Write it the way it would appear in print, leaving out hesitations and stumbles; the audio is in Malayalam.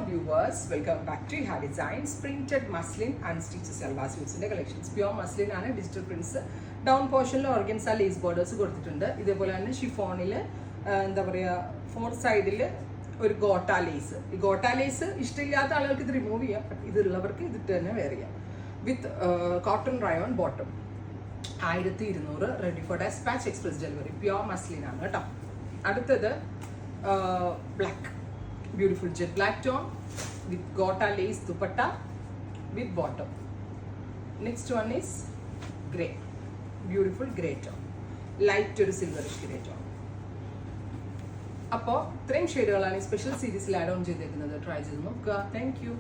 viewers, welcome back to Iha Designs. Printed muslin and stitched salwar suits in the collections. Pure muslin and digital prints. Down portion organza lace borders കൊടുത്തിട്ടുണ്ട്. ഇതേപോലെ തന്നെ ഷിഫോണിൽ എന്താ പറയുക ഫോർ സൈഡിൽ ഒരു ഗോട്ട ലേസ്. ഈ ഗോട്ട ലേസ് ഇഷ്ടമില്ലാത്ത ആളുകൾക്ക് ഇത് റിമൂവ് ചെയ്യാം, ബട്ട് ഇതുള്ളവർക്ക് ഇതിട്ട് തന്നെ വെയർ ചെയ്യാം. With cotton rayon bottom. 1200 ready for despatch express delivery. Pure muslin ആണ് കേട്ടോ. അടുത്തത് black, beautiful jet black tone with gota lace dupatta with bottom. Next one is grey, beautiful grey tone, light ഒരു silverish grey tone. അപ്പോൾ ഇത്രയും ഷെയ്ഡുകളാണ് ഈ സ്പെഷ്യൽ സീരീസിൽ ആഡ് ഓൺ ചെയ്തേക്കുന്നത്. ട്രൈ ചെയ്ത് നോക്കുക. Thank you.